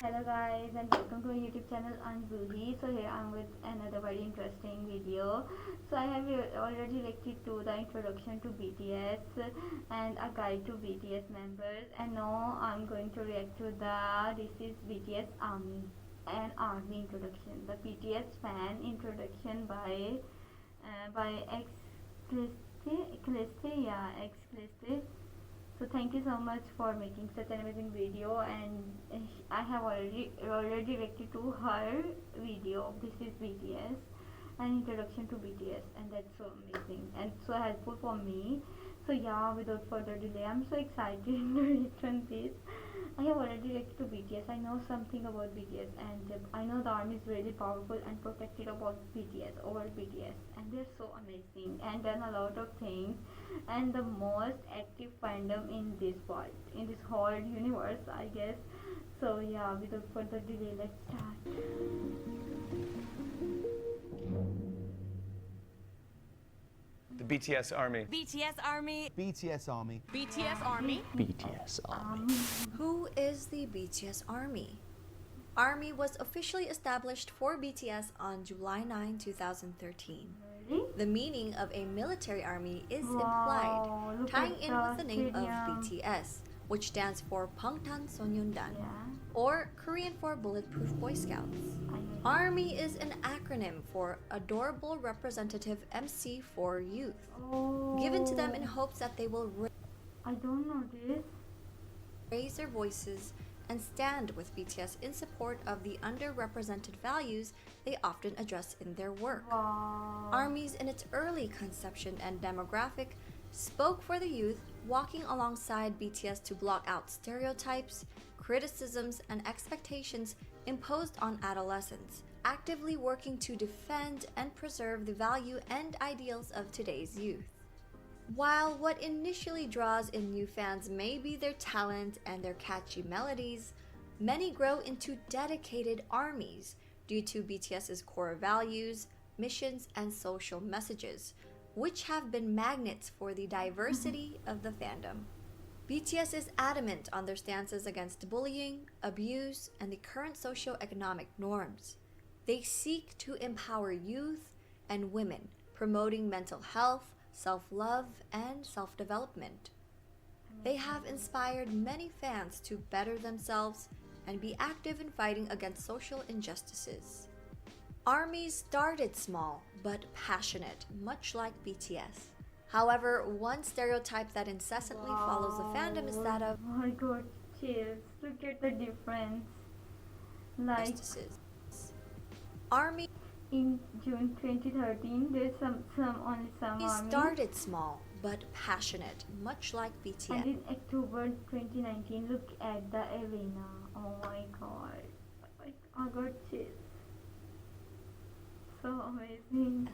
Hello guys and welcome to our YouTube channel. I'm Zhoee. So here I'm with another very interesting video. So I have already reacted to the introduction to BTS and a guide to BTS members, and now I'm going to react to the this is BTS ARMY and ARMY introduction. The BTS fan introduction by X Cliste, yeah, X Cliste. So thank you so much for making such an amazing video, and I have already reacted to her video of This is BTS, an introduction to BTS, and that's so amazing and so helpful for me. So yeah, without further delay, I'm so excited to react on this. I have already reacted to BTS. I know something about BTS, and I know the army is really powerful and protected about BTS over BTS, and they're so amazing and done a lot of things, and the most active fandom in this world, in this whole universe, I guess. So yeah, without further delay, let's start. The BTS ARMY. BTS ARMY. BTS ARMY. BTS ARMY. BTS ARMY. Who is the BTS ARMY? ARMY was officially established for BTS on July 9, 2013. Really? The meaning of a military army is Wow, implied, look tying at in with the name of stadium. BTS, which stands for Bangtanso년단, Yeah. or Korean for Bulletproof Boy Scouts. ARMY is an acronym for Adorable Representative MC for Youth, Oh, given to them in hopes that they will I don't know this. raise their voices and stand with BTS in support of the underrepresented values they often address in their work. Wow. ARMYs in its early conception and demographic spoke for the youth, walking alongside BTS to block out stereotypes, criticisms, and expectations imposed on adolescents, actively working to defend and preserve the value and ideals of today's youth. While what initially draws in new fans may be their talent and their catchy melodies, many grow into dedicated armies due to BTS's core values, missions, and social messages, which have been magnets for the diversity of the fandom. BTS is adamant on their stances against bullying, abuse, and the current socio-economic norms. They seek to empower youth and women, promoting mental health, self-love, and self-development. They have inspired many fans to better themselves and be active in fighting against social injustices. ARMYs started small but passionate, much like BTS. However, one stereotype that incessantly follows the fandom is that of Oh my god, chills. Look at the difference. Like injustices. ARMY in June 2013, there's some only some army. started small but passionate, much like And BTS. in October 2019, look at the arena. Oh my god. I got chills. So amazing.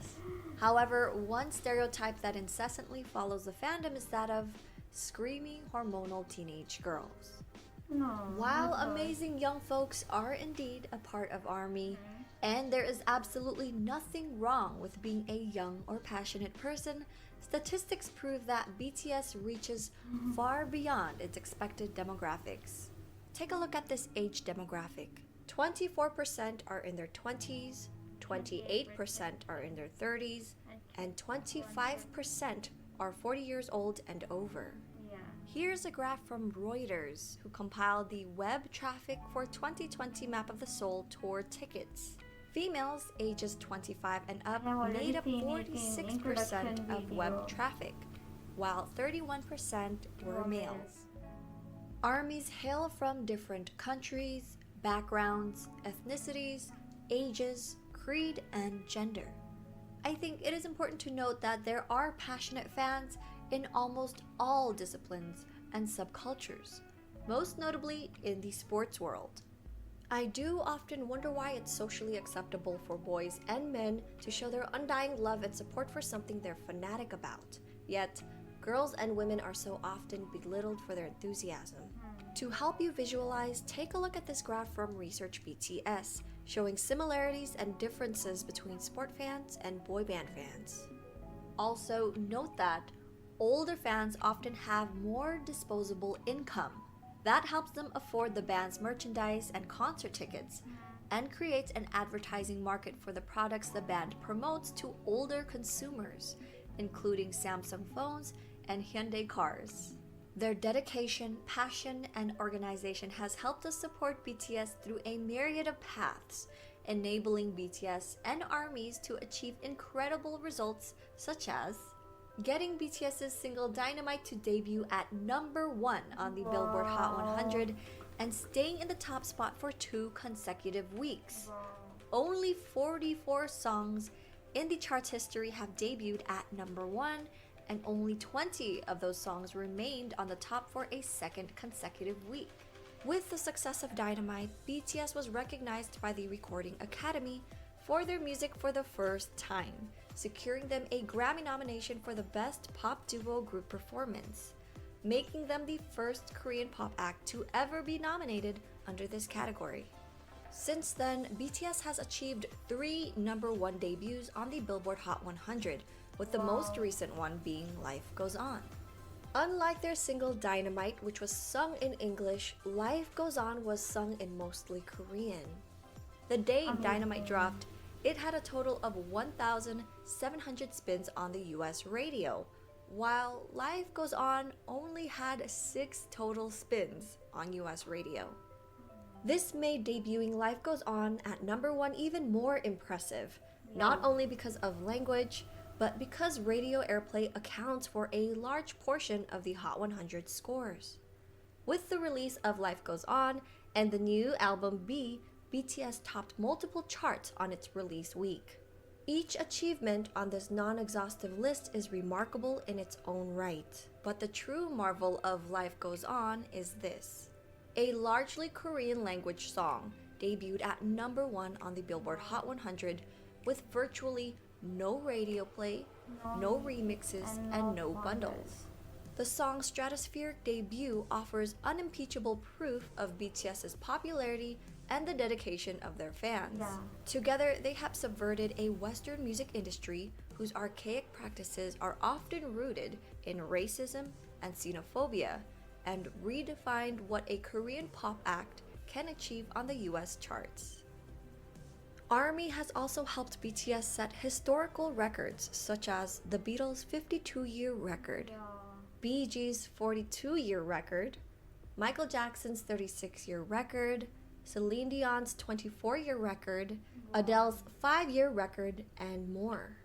However, one stereotype that incessantly follows the fandom is that of screaming hormonal teenage girls. No. While not amazing young folks are indeed a part of ARMY, and there is absolutely nothing wrong with being a young or passionate person, statistics prove that BTS reaches far beyond its expected demographics. Take a look at this age demographic. 24% are in their 20s, 28% are in their 30s, and 25% are 40 years old and over. Yeah. Here's a graph from Reuters, who compiled the web traffic for 2020 Map of the Soul tour tickets. Females ages 25 and up I have already made up seen it in 46% introduction of video. web traffic, while 31% were males. ARMYs hail from different countries, backgrounds, ethnicities, ages, creed, and gender. I think it is important to note that there are passionate fans in almost all disciplines and subcultures, most notably in the sports world. I do often wonder why it's socially acceptable for boys and men to show their undying love and support for something they're fanatic about, yet girls and women are so often belittled for their enthusiasm. To help you visualize, take a look at this graph from Research BTS, showing similarities and differences between sport fans and boy band fans. Also, note that older fans often have more disposable income, That helps them afford the band's merchandise and concert tickets, and creates an advertising market for the products the band promotes to older consumers, including Samsung phones and Hyundai cars. Their dedication, passion, and organization has helped us support BTS through a myriad of paths, enabling BTS and ARMYs to achieve incredible results such as getting BTS's single Dynamite to debut at number 1 on the Billboard Hot 100 and staying in the top spot for 2 consecutive weeks. Only 44 songs in the chart's history have debuted at number 1, and only 20 of those songs remained on the top for a second consecutive week. With the success of Dynamite, BTS was recognized by the Recording Academy for their music for the first time, securing them a Grammy nomination for the Best Pop Duo Group Performance, making them the first Korean pop act to ever be nominated under this category. Since then, BTS has achieved 3 number 1 debuts on the Billboard Hot 100, with the most recent one being Life Goes On. Unlike their single Dynamite, which was sung in English, Life Goes On was sung in mostly Korean. The day Dynamite dropped, it had a total of 1,700 spins on the US radio, while Life Goes On only had 6 total spins on US radio. This made debuting Life Goes On at number 1 even more impressive, not only because of language, but because radio airplay accounts for a large portion of the Hot 100 scores. With the release of Life Goes On and the new album B, BTS topped multiple charts on its release week. Each achievement on this non-exhaustive list is remarkable in its own right, but the true marvel of Life Goes On is this: a largely Korean language song debuted at number 1 on the Billboard Hot 100 with virtually no radio play, no remixes, and no bundles. The song's stratospheric debut offers unimpeachable proof of BTS's popularity and the dedication of their fans. Together, they have subverted a Western music industry whose archaic practices are often rooted in racism and xenophobia, and redefined what a Korean pop act can achieve on the US charts. ARMY has also helped BTS set historical records such as the Beatles' 52-year record, Bee Gees' 42-year record, Michael Jackson's 36-year record, Celine Dion's 24-year record, Adele's 5-year record, and more.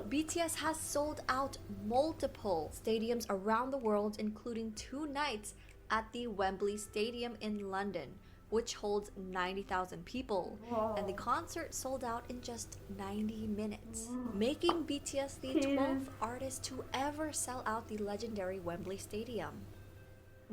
BTS has sold out multiple stadiums around the world, including 2 nights at the Wembley Stadium in London, which holds 90,000 people, and the concert sold out in just 90 minutes, making BTS the 12th artist to ever sell out the legendary Wembley Stadium.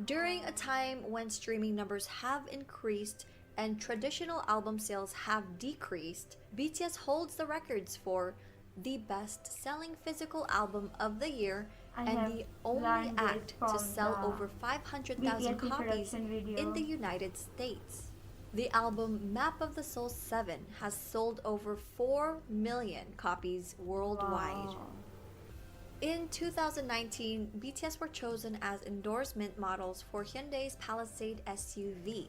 During a time when streaming numbers have increased and traditional album sales have decreased, BTS holds the records for the best-selling physical album of the year and the only act to sell over 500,000 copies in the United States. The album Map of the Soul 7 has sold over 4 million copies worldwide. In 2019, BTS were chosen as endorsement models for Hyundai's Palisade SUV.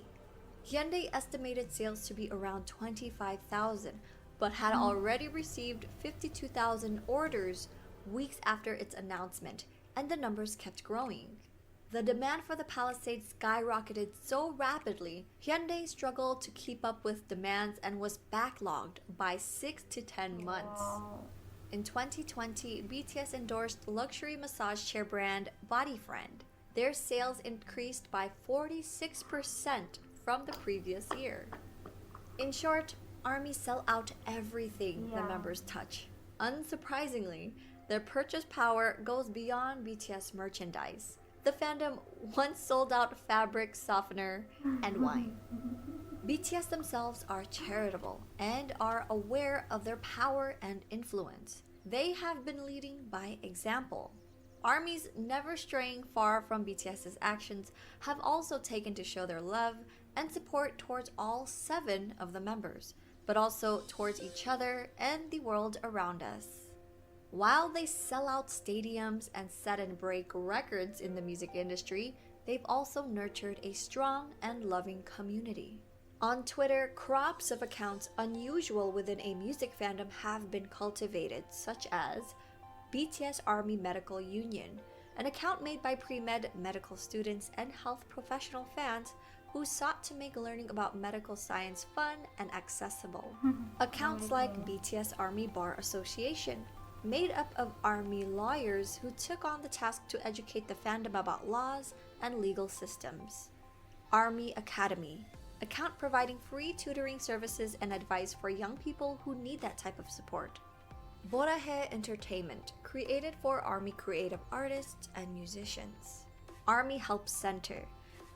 Hyundai estimated sales to be around 25,000, but had already received 52,000 orders weeks after its announcement, and the numbers kept growing. The demand for the Palisade skyrocketed so rapidly, Hyundai struggled to keep up with demands and was backlogged by 6 to 10 months. In 2020, BTS endorsed luxury massage chair brand Bodyfriend. Their sales increased by 46% from the previous year. In short, ARMY sell out everything the members touch. Unsurprisingly, their purchase power goes beyond BTS merchandise. The fandom once sold out fabric softener and wine. BTS themselves are charitable and are aware of their power and influence. They have been leading by example. ARMYs never straying far from BTS's actions have also taken to show their love and support towards all 7 of the members, but also towards each other and the world around us. While they sell out stadiums and set and break records in the music industry, they've also nurtured a strong and loving community. On Twitter, crops of accounts unusual within a music fandom have been cultivated, such as BTS ARMY Medical Union, an account made by pre-med medical students and health professional fans who sought to make learning about medical science fun and accessible. Accounts like BTS ARMY Bar Association, made up of ARMY lawyers who took on the task to educate the fandom about laws and legal systems. ARMY Academy, account providing free tutoring services and advice for young people who need that type of support. Borahe Entertainment, created for ARMY creative artists and musicians. ARMY Help Center,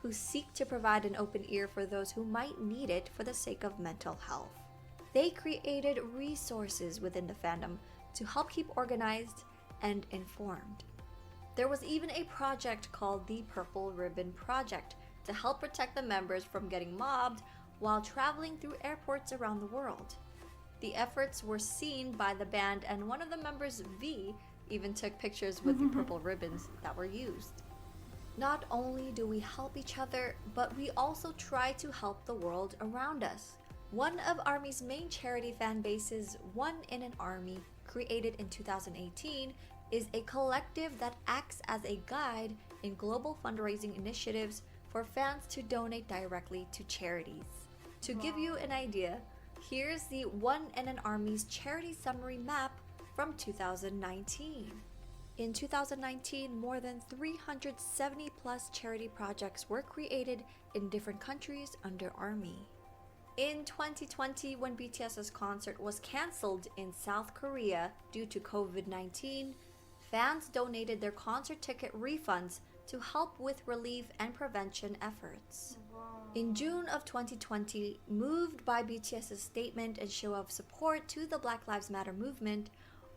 who seek to provide an open ear for those who might need it for the sake of mental health. They created resources within the fandom to help keep organized and informed. There was even a project called the Purple Ribbon Project to help protect the members from getting mobbed while traveling through airports around the world. The efforts were seen by the band, and one of the members, V, even took pictures with the purple ribbons that were used. Not only do we help each other, but we also try to help the world around us. One of ARMY's main charity fan bases, One in an Army, created in 2018, is a collective that acts as a guide in global fundraising initiatives for fans to donate directly to charities. To give you an idea, here's the One in an Army's charity summary map from 2019. In 2019, more than 370 plus charity projects were created in different countries under ARMY. In 2020, when BTS's concert was cancelled in South Korea due to COVID-19, fans donated their concert ticket refunds to help with relief and prevention efforts. In June of 2020, moved by BTS's statement and show of support to the Black Lives Matter movement,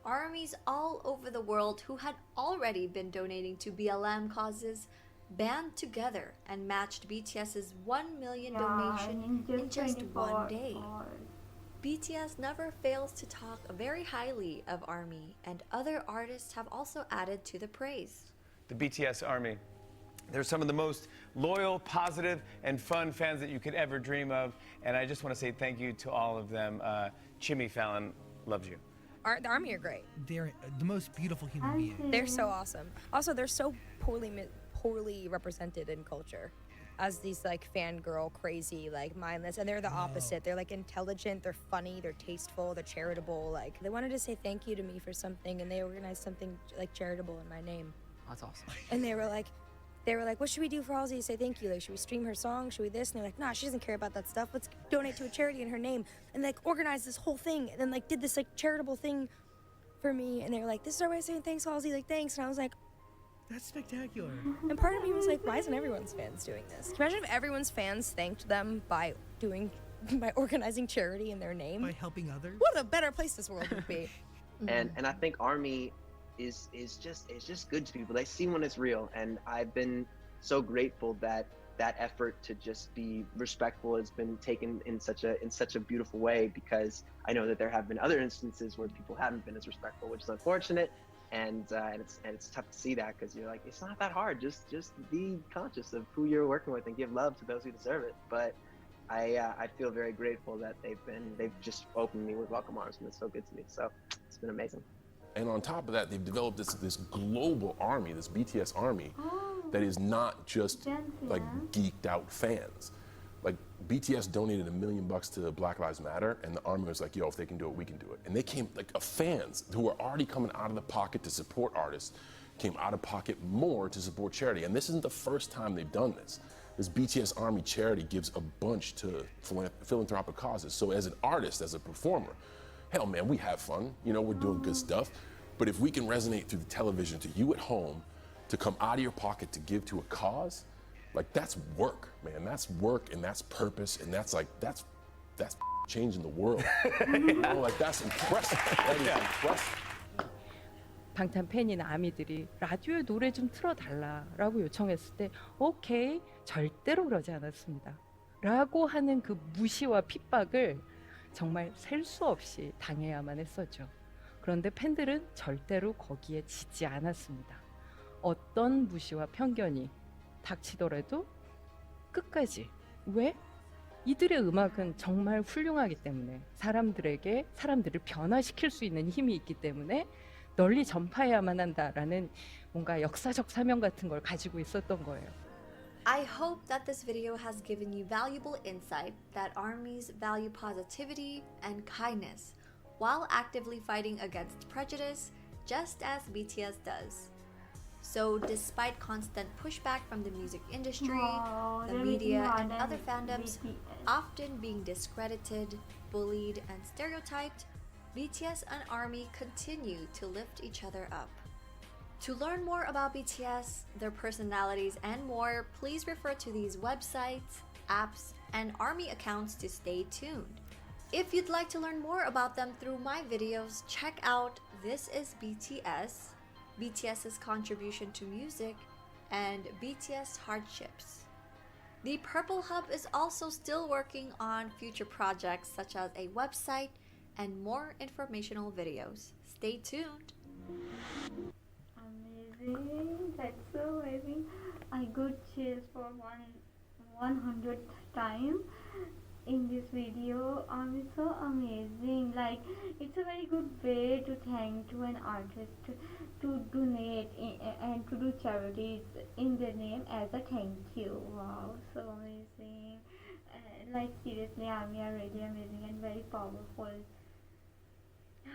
armies all over the world who had already been donating to BLM causes band together and matched BTS's 1 million donation in just 1 day. BTS never fails to talk very highly of ARMY, and other artists have also added to the praise. The BTS ARMY. They're some of the most loyal, positive, and fun fans that you could ever dream of. And I just want to say thank you to all of them. Jimmy Fallon loves you. The ARMY are great. They're the most beautiful human beings. They're so awesome. Also, they're so poorly represented in culture as these like fangirl, crazy, like mindless, and they're the opposite. They're like intelligent, they're funny, they're tasteful, they're charitable. Like they wanted to say thank you to me for something, and they organized something like charitable in my name. That's awesome. And they were like, what should we do for Halsey to say thank you? Like, should we stream her song? Should we this? And they're like, nah, she doesn't care about that stuff. Let's donate to a charity in her name. And like organize this whole thing, and then like did this like charitable thing for me. And they were like, this is our way of saying thanks, Halsey. Like, thanks. And I was like, That's spectacular. and part of me was like, why isn't everyone's fans doing this? Can you imagine if everyone's fans thanked them by organizing charity in their name? By helping others. What a better place this world would be. And I think ARMY is just good to people. They see when it's real, and I've been so grateful that that effort to just be respectful has been taken in such a beautiful way, because I know that there have been other instances where people haven't been as respectful, which is unfortunate. And it's tough to see that, because you're like, it's not that hard. Just be conscious of who you're working with and give love to those who deserve it. But I feel very grateful that they've just opened me with welcome arms, and it's so good to me. So it's been amazing. And on top of that, they've developed this global army, this BTS ARMY, that is not just like geeked out fans. Like BTS donated $1 million to Black Lives Matter, and the ARMY was like, yo, if they can do it, we can do it. And they came, like fans who were already coming out of the pocket to support artists, came out of pocket more to support charity. And this isn't the first time they've done this. This BTS ARMY charity gives a bunch to philanthropic causes. So as an artist, as a performer, hell man, we have fun, you know, we're doing good stuff. But if we can resonate through the television to you at home, to come out of your pocket to give to a cause, like that's work, man. That's work, and that's purpose, and that's changing the world. You know, like that's impressive. That is impressive. 방탄 팬이나 아미들이 라디오에 노래 좀 틀어달라라고 요청했을 때 오케이, 절대로 그러지 않았습니다. 라고 하는 그 무시와 핍박을 정말 셀 수 없이 당해야만 했었죠. 그런데 팬들은 절대로 거기에 지지 않았습니다. 어떤 무시와 편견이 닥치더라도 끝까지. 왜? 이들의 음악은 정말 훌륭하기 때문에 사람들을 변화시킬 수 있는 힘이 있기 때문에 널리 전파해야만 한다라는 뭔가 역사적 사명 같은 걸 가지고 있었던 거예요. I hope that this video has given you valuable insight that ARMYs value positivity and kindness while actively fighting against prejudice, just as BTS does. So, despite constant pushback from the music industry, Wow, the they're media, making and art other and fandoms BTS. often being discredited, bullied, and stereotyped, BTS and ARMY continue to lift each other up. To learn more about BTS, their personalities, and more, please refer to these websites, apps, and ARMY accounts to stay tuned. If you'd like to learn more about them through my videos, check out This is BTS, BTS's contribution to music, and BTS Hardships. The Purple Hub is also still working on future projects such as a website and more informational videos. Stay tuned. Amazing. That's so amazing. I got chills for 100th time in this video. It's so amazing. Like, it's a very good way to thank to an artist to donate and to do charities in their name as a thank you. Wow, so amazing. Like, seriously, ARMY are really amazing and very powerful.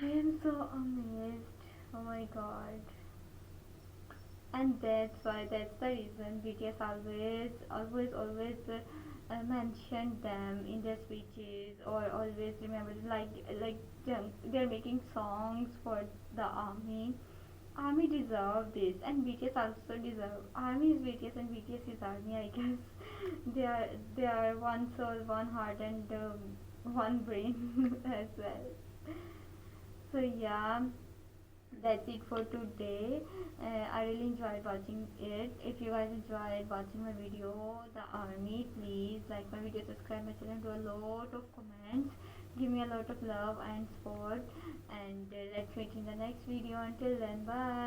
I am so amazed. Oh my god. And that's the reason BTS always mention them in their speeches, or always remember, they're making songs for the army deserve this, and BTS also deserve. Army is BTS and BTS is army, I guess. They are one soul, one heart, and one brain as well. So yeah, that's it for today. I really enjoyed watching it. If you guys enjoyed watching my video, the army, please like my video, subscribe my channel, do a lot of comments, give me a lot of love and support, and let's meet in the next video. Until then, bye.